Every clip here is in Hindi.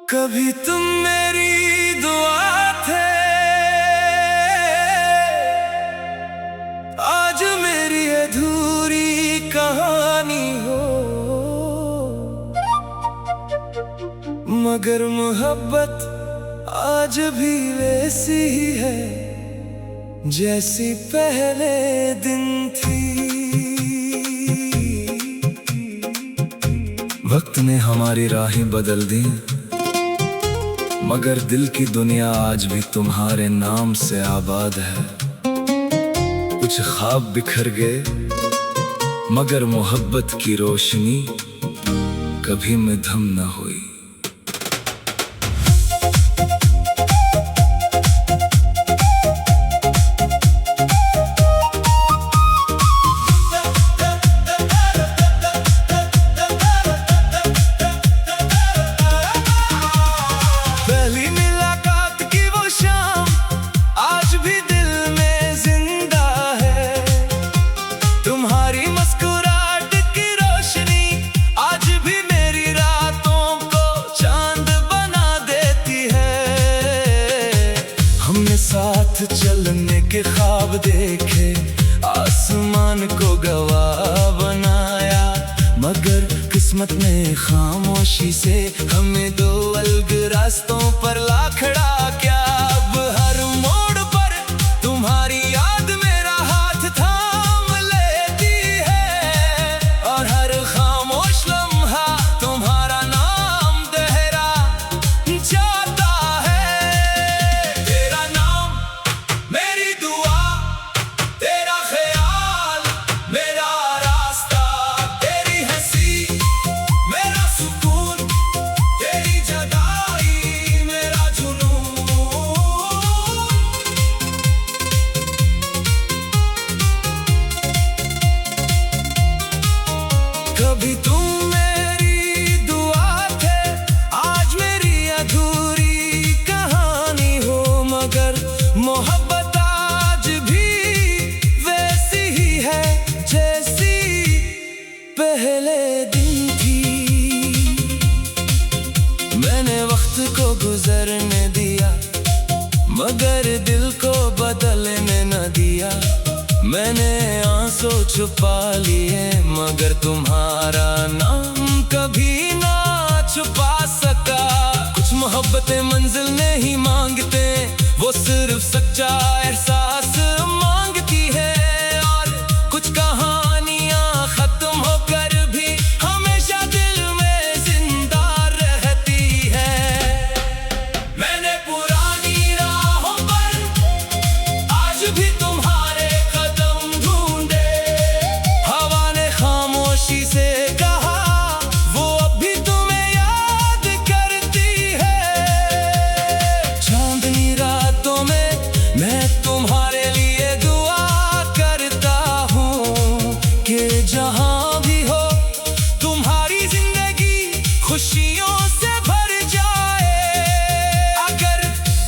कभी तुम मेरी दुआ थे, आज मेरी अधूरी कहानी हो। मगर मोहब्बत आज भी वैसी ही है जैसी पहले दिन थी। वक्त ने हमारी राहें बदल दी, मगर दिल की दुनिया आज भी तुम्हारे नाम से आबाद है। कुछ ख्वाब बिखर गए, मगर मोहब्बत की रोशनी कभी मद्धम न हुई। साथ चलने के ख्वाब देखे, आसमान को गवाह बनाया, मगर किस्मत ने खामोशी से हमें दो अलग रास्तों पर ला खड़ा किया। अब हर मोड़ पर तुम्हारी याद मेरा हाथ थाम लेती है, और हर खामोश लम्हा तुम्हारा नाम दोहरा जाता है। तेरा नाम मेरी दुआ, तेरा ख्याल मेरा रास्ता, तेरी हंसी मेरा सुकून, तेरी जुदाई मेरा जुनून। कभी तुम मेरी दुआ थे, आज मेरी अधूरी कहानी हो। मगर मोहब्बत आज भी वैसी ही है जैसी पहले दिन थी। मैंने वक्त को गुजरने दिया, मगर दिल को बदलने न दिया। मैंने आंसू छुपा लिए, मगर तुम्हारा नाम कभी ना छुपा सका। कुछ मोहब्बतें मंजिल नहीं मांगते, वो सिर्फ सच्चा एहसास मांगती है। और कुछ कहानियां खत्म होकर भी हमेशा दिल में जिंदा रहती है। मैंने पुरानी राहों पर आज भी तुम्हारे कदम ढूंढे, हवा ने खामोशी से कहा वो अभी तुम्हें याद करती है। चांदनी रातों में मैं तुम्हारे लिए दुआ करता हूँ कि जहाँ भी हो तुम्हारी जिंदगी खुशियों से भर जाए। अगर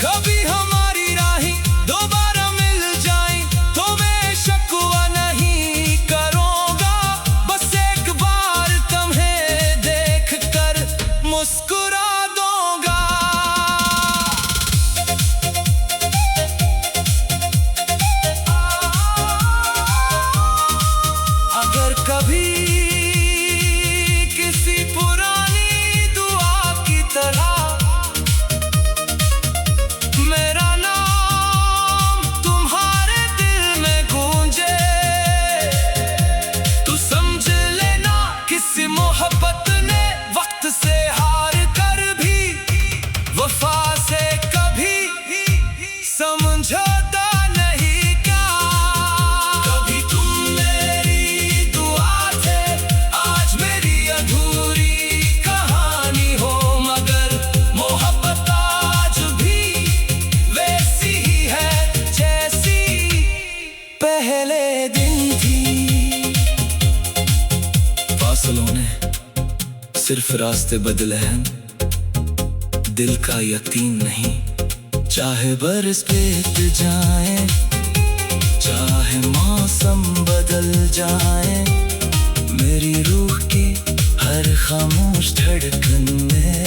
कभी हमारी राहें दोबारा मिल जाएं, तो मैं शिकवा नहीं करूँगा, बस एक बार तुम्हें देख कर मुस्कुरा दूंगा। अगर कभी किसी पुरानी दुआ की तरह मेरा नाम तुम्हारे दिल में गूंजे, तो समझ लेना किसी मोहब्बत ने वक्त से हार कर भी वफा से कभी समझौता नहीं किया। कभी तुम मेरी दुआ थे, आज मेरी अधूरी कहानी हो। मगर मोहब्बत आज भी वैसी ही है जैसी पहले दिन थी। फासलों ने सिर्फ रास्ते बदले हैं, दिल का यकीन नहीं। चाहे बरस बीत जाए, चाहे मौसम बदल जाए, मेरी रूह की हर खामोश धड़कन में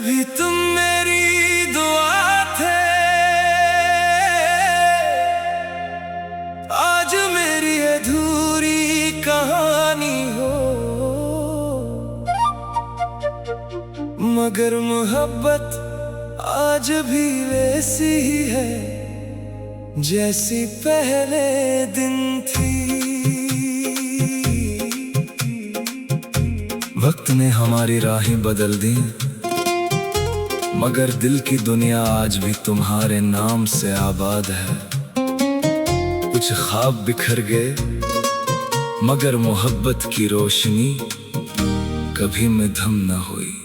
कभी तुम मेरी दुआ थे, आज मेरी अधूरी कहानी हो। मगर मोहब्बत आज भी वैसी ही है जैसी पहले दिन थी। वक्त ने हमारी राहें बदल दी, मगर दिल की दुनिया आज भी तुम्हारे नाम से आबाद है। कुछ ख्वाब बिखर गए, मगर मोहब्बत की रोशनी कभी मद्धम न हुई।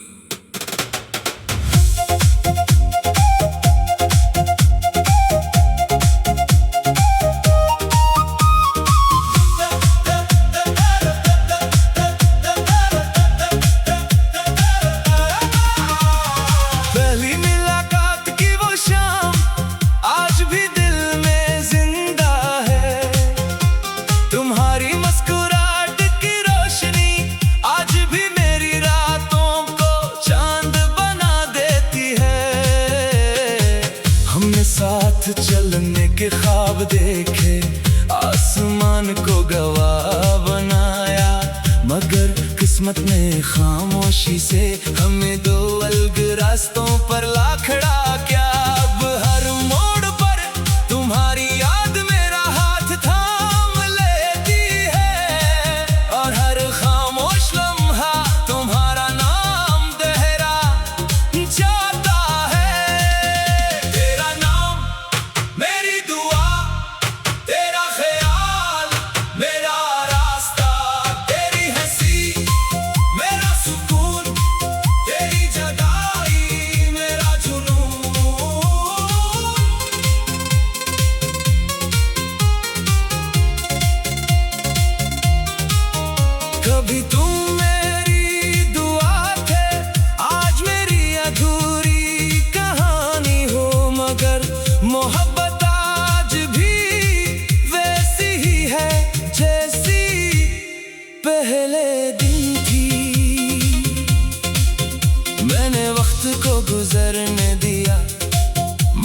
साथ चलने के ख्वाब देखे, आसमान को गवाह बनाया, मगर किस्मत ने खामोशी से हमें दो अलग रास्तों पर ला खड़ा किया। अब हर मोड़ पर तुम्हारी याद मेरा हाथ थाम लेती है, और हर खामोश लम्हा तुम्हारा नाम दोहरा जाता है। तेरा नाम मेरी दुआ, तेरा ख्याल मेरा रास्ता, तेरी हंसी मेरा सुकून, तेरी जगाई मेरा जुनून। कभी तुम मेरी दुआ थे, आज मेरी अधूरी कहानी हो। मगर मोहब्बत आज भी वैसी ही है जैसी पहले दिन थी। मैंने वक्त को गुजरने दिया,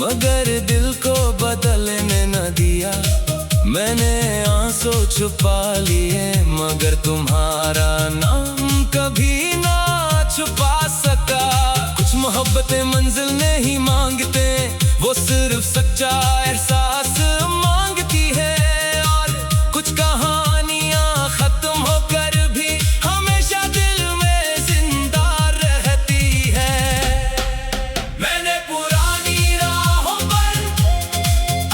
मगर दिल को बदलने न दिया। मैंने आंसू छुपा लिए, मगर तुम्हारा नाम कभी ना छुपा सका। कुछ मोहब्बतें मंजिल नहीं मांगते, वो सिर्फ सच्चा एहसास मांगती है। और कुछ कहानियां खत्म होकर भी हमेशा दिल में जिंदा रहती है। मैंने पुरानी राहों पर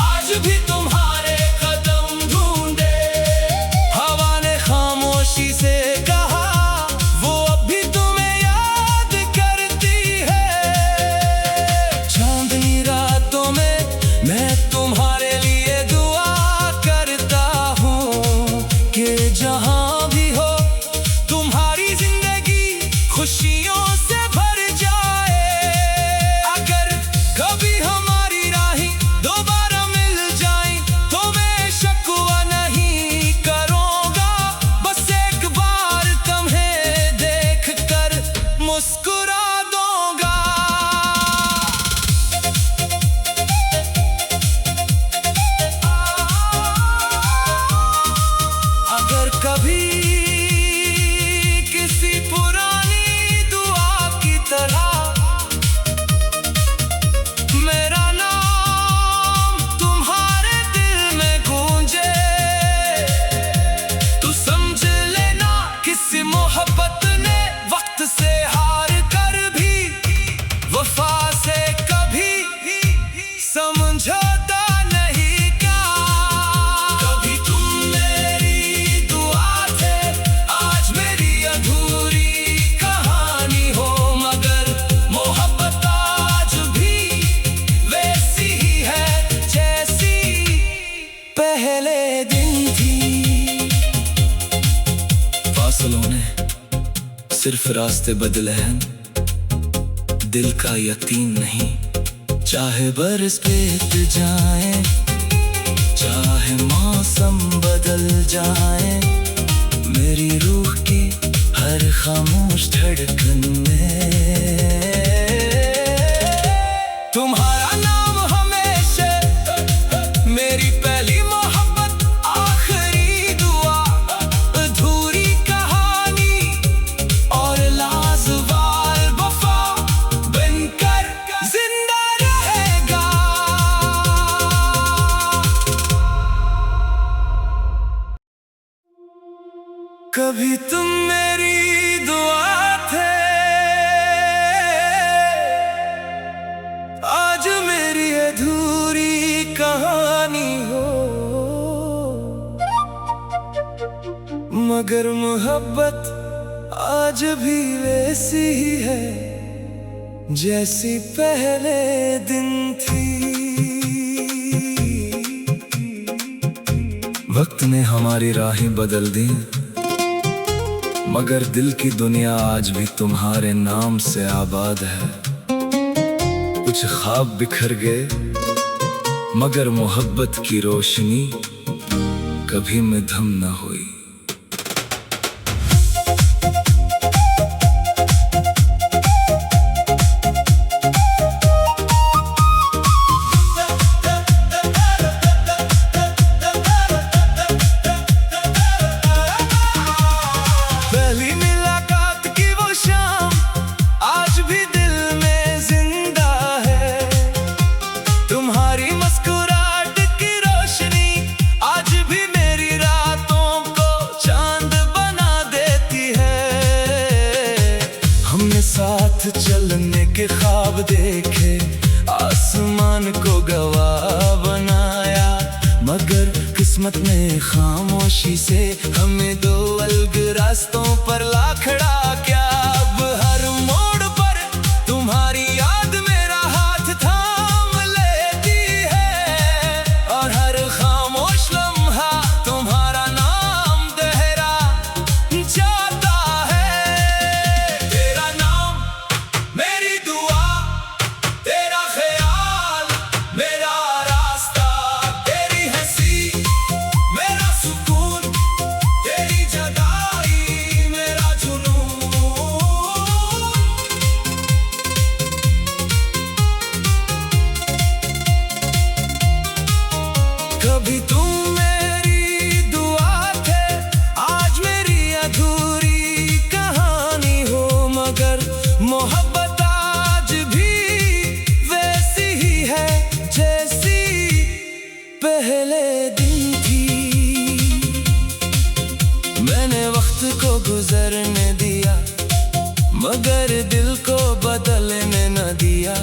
आज भी तुम्हारे कदम ढूंढे, हवा ने खामोशी से कहा वो अब भी तुम्हें याद करती है। चांदनी रातों में मैं तुम्हारे लिए दुआ करता हूँ कि जहाँ भी हो तुम्हारी जिंदगी खुशियों से भर जाए। अगर कभी हमारी राहें दोबारा मिल जाएं, तो मैं शिकवा नहीं करूँगा, बस एक बार तुम्हें देख कर मुस्कुरा दूंगा। अगर कभी किसी पुरानी दुआ की तरह मेरा नाम तुम्हारे दिल में गूंजे, तो समझ लेना किसी मोहब्बत ने वक्त से हार कर भी वफा से कभी समझौता नहीं का। कभी तुम मेरी दुआ थे, आज मेरी अधूरी कहानी हो। मगर मोहब्बत आज भी वैसी ही है जैसी पहले दिन थी। फासलों ने सिर्फ रास्ते बदले हैं, दिल का यकीन नहीं। चाहे बरस बीत जाए, चाहे मौसम बदल जाए, मेरी रूह की हर खामोश धड़कन में कभी तुम मेरी दुआ थे, आज मेरी अधूरी कहानी हो। मगर मोहब्बत आज भी वैसी ही है जैसी पहले दिन थी। वक्त ने हमारी राहें बदल दी, मगर दिल की दुनिया आज भी तुम्हारे नाम से आबाद है। कुछ ख्वाब बिखर गए, मगर मोहब्बत की रोशनी कभी मद्धम न हुई। साथ चलने के ख्वाब देखे, आसमान को गवाह बनाया, मगर किस्मत ने खामोशी से हमें दो अलग रास्तों पर ला खड़ा किया। अब हर मोड़ पर तुम्हारी याद मेरा हाथ थाम लेती है, और हर खामोश लम्हा तुम्हारा नाम दोहरा जाता है। कभी तुम मेरी दुआ थे, आज मेरी अधूरी कहानी हो। मगर मोहब्बत आज भी वैसी ही है जैसी पहले दिन थी। मैंने वक्त को गुजरने दिया, मगर दिल को बदलने न दिया।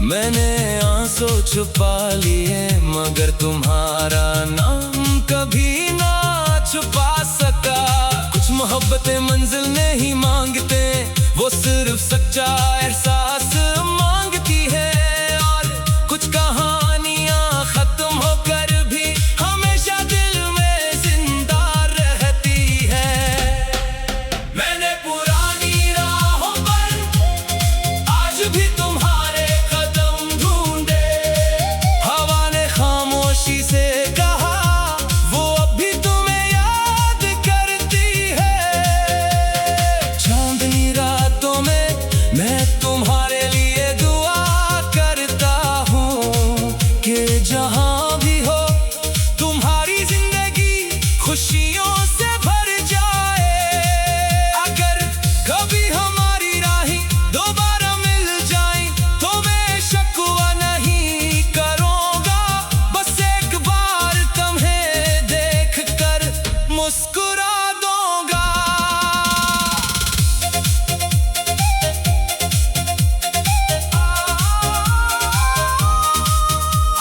मैंने आंसू छुपा लिए, मगर तुम्हारा नाम कभी ना छुपा सका। कुछ मोहब्बतें मंजिल नहीं मांगते, वो सिर्फ सच्चा एहसास मांगती है। और कुछ कहानियां खत्म होकर भी हमेशा दिल में जिंदा रहती है। मैंने पुरानी राहों पर आज भी तुम्हारे से कहा, वो अब भी तुम्हें याद करती है। चांदनी रातों में मैं तुम्हारे लिए दुआ करता हूँ कि जहाँ भी हो तुम्हारी जिंदगी खुशियों से भर जाए। अगर कभी हमारी राहें दोबारा मिल जाएं, तो मैं शिकवा नहीं करूँगा, मुस्कुरा दूंगा।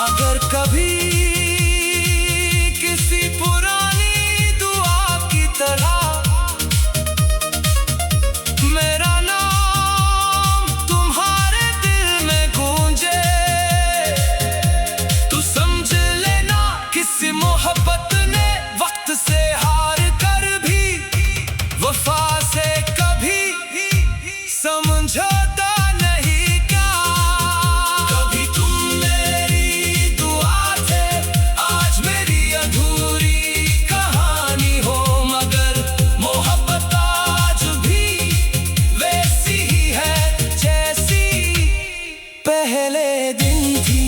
अगर कभी किसी पुरानी दुआ की तरह मेरा नाम तुम्हारे दिल में गूंजे, तो समझ लेना किसी मोहब्बत ने वक्त से वफा से कभी समझौता नहीं का। कभी तुम मेरी दुआ थे, आज मेरी अधूरी कहानी हो। मगर मोहब्बत आज भी वैसी ही है जैसी पहले दिन थी।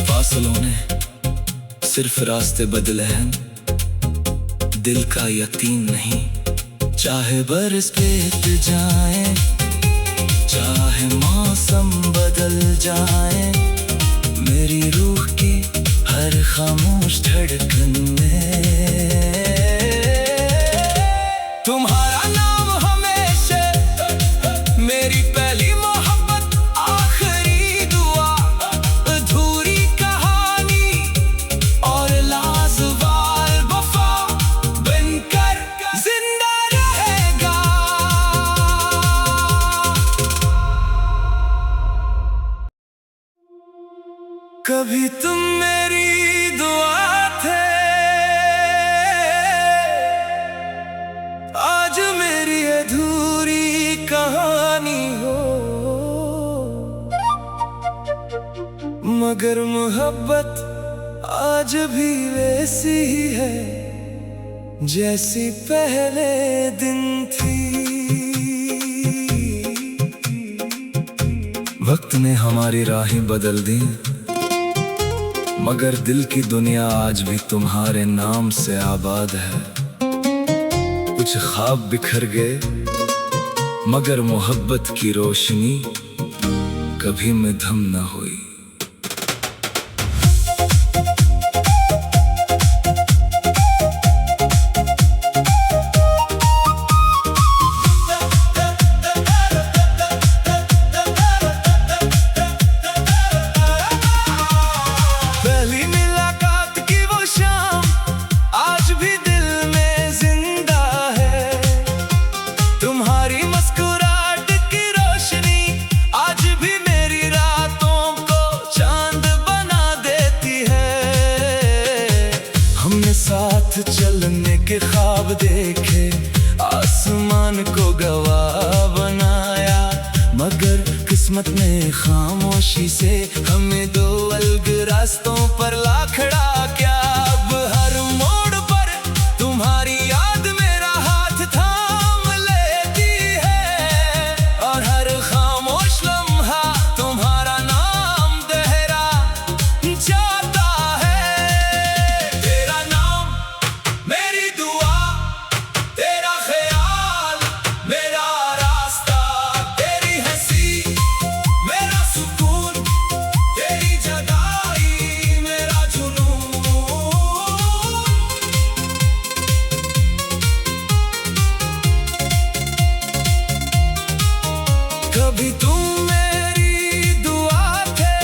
फासलों ने सिर्फ रास्ते बदले हैं, दिल का यकीन नहीं। चाहे बरस बीत जाए, चाहे मौसम बदल जाए, मेरी रूह की हर खामोश धड़कन में कभी तुम मेरी दुआ थे, आज मेरी अधूरी कहानी हो। मगर मोहब्बत आज भी वैसी ही है जैसी पहले दिन थी। वक्त ने हमारी राहें बदल दी, मगर दिल की दुनिया आज भी तुम्हारे नाम से आबाद है। कुछ ख्वाब बिखर गए, मगर मोहब्बत की रोशनी कभी मद्धम न हुई। साथ चलने के ख्वाब देखे, आसमान को गवाह बनाया, मगर किस्मत ने खामोशी से हमें दो अलग रास्तों पर ला खड़ा किया। अब हर मोड़ पर तुम्हारी याद मेरा हाथ थाम लेती है, और हर खामोश लम्हा तुम्हारा नाम दोहरा जाता है। तेरा नाम मेरी दुआ, तेरा ख्याल मेरा रास्ता, तेरी हंसी मेरा सुकून, तेरी जुदाई मेरा जुनून। कभी तुम मेरी दुआ थे,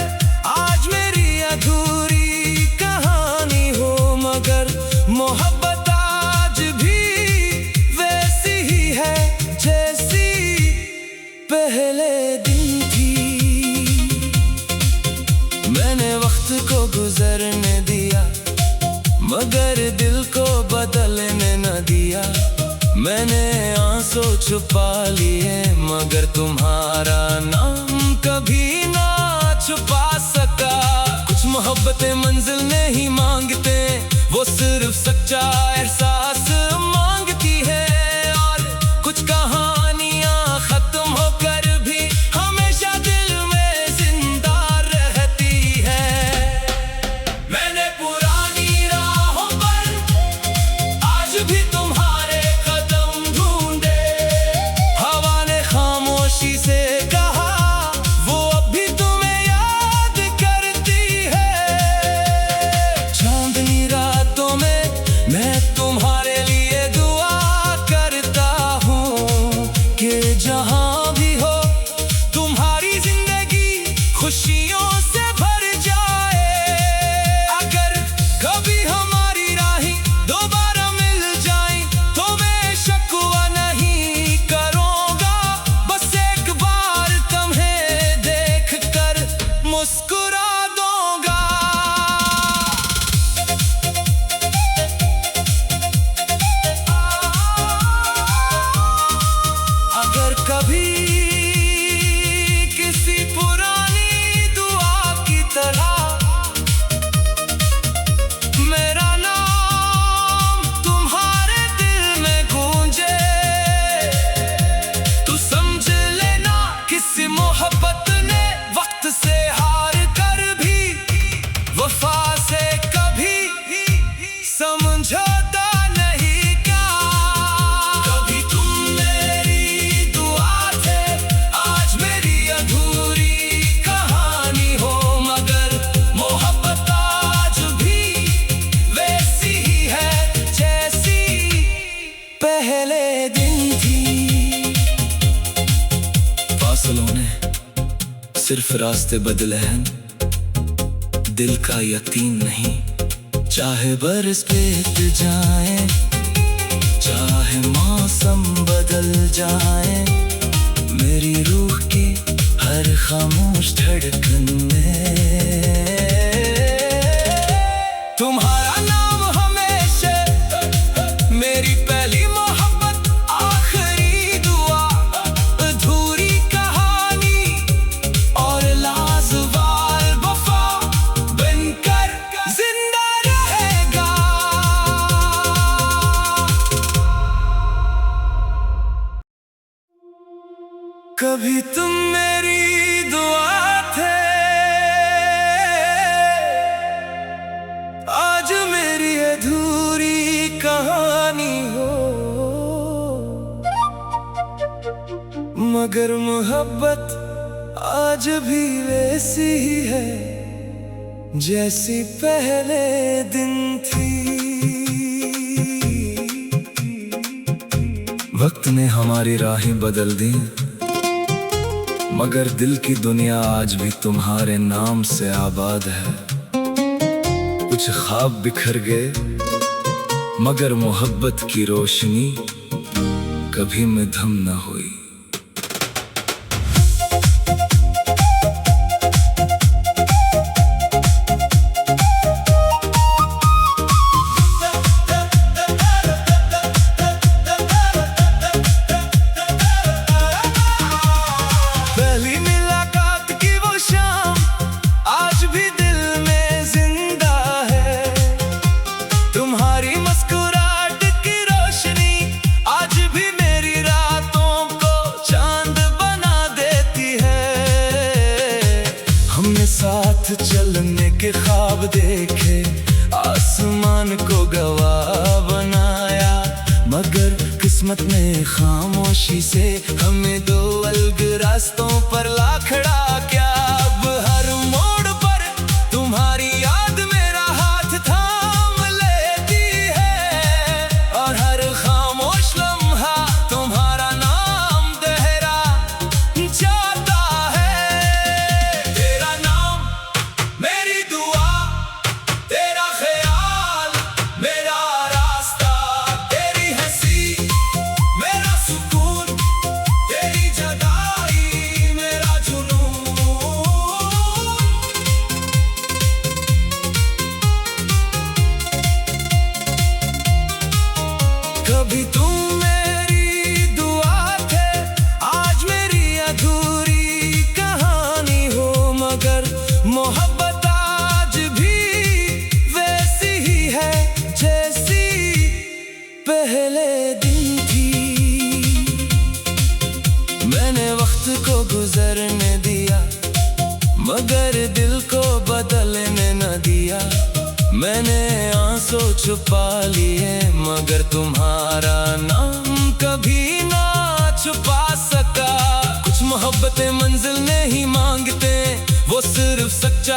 आज मेरी अधूरी कहानी हो। मगर मोहब्बत आज भी वैसी ही है जैसी पहले दिन थी। मैंने वक्त को गुजरने दिया, मगर दिल को बदलने न दिया। मैंने आंसू छुपा लिए, मगर तुम्हारा नाम कभी ना छुपा सका। कुछ मोहब्बतें मंजिल नहीं मांगते, वो सिर्फ सच्चा एहसास मांगती है। और कुछ कहानियां खत्म होकर भी हमेशा दिल में जिंदा रहती है। मैंने पुरानी राहों पर आज भी तुम्हारे कदम ढूंढे, हवा ने खामोशी से कहा वो अब भी तुम्हें याद करती है। चांदनी रातों में मैं तुम्हारे लिए दुआ करता हूँ कि जहाँ भी हो तुम्हारी जिंदगी खुशियों से भर जाए। अगर कभी हमारी राहें दोबारा मिल जाएं, तो मैं शिकवा नहीं करूँगा, बस एक बार तुम्हें देख कर मुस्कुरा दूंगा। अगर कभी किसी पुरानी दुआ की तरह मेरा नाम तुम्हारे दिल में गूंजे, तू समझ लेना किसी मोहब्बत ने वक्त से हार कर भी वफा से कभी समझौता नहीं किया। कभी तुम मेरी दुआ थे, आज मेरी अधूरी कहानी हो। मगर मोहब्बत आज भी वैसी ही है जैसी पहले दिन थी। फासलों ने सिर्फ रास्ते बदले हैं, दिल का यकीन नहीं। चाहे बरस बीत जाए, चाहे मौसम बदल जाए, मेरी रूह की हर खामोश धड़कन में कभी तुम मेरी दुआ थे, आज मेरी अधूरी कहानी हो। मगर मोहब्बत आज भी वैसी ही है जैसी पहले दिन थी। वक्त ने हमारी राहें बदल दी, मगर दिल की दुनिया आज भी तुम्हारे नाम से आबाद है। कुछ ख्वाब बिखर गए, मगर मोहब्बत की रोशनी कभी मद्धम न हुई। साथ चलने के ख्वाब देखे, आसमान को गवाह बनाया, मगर किस्मत ने खामोशी से हमें दो अलग रास्तों पर ला खड़ा किया। अब हर मोड़ पर तुम्हारी याद मेरा हाथ थाम लेती है, और हर खामोश लम्हा तुम्हारा नाम दोहरा जाता है। तेरा नाम मेरी दुआ, तेरा ख्याल मेरा रास्ता, तेरी हंसी मेरा सुकून, तेरी जुदाई मेरा जुनून। कभी तुम मेरी दुआ थे, आज मेरी अधूरी कहानी हो। मगर मोहब्बत आज भी वैसी ही है जैसी पहले दिन थी। मैंने वक्त को गुजरने दिया, मगर दिल को बदलने न दिया। मैंने आंसू छुपा लिए, मगर तुम्हारा नाम कभी ना छुपा सका। कुछ मोहब्बतें मंजिल नहीं मांगते, वो सिर्फ सच्चा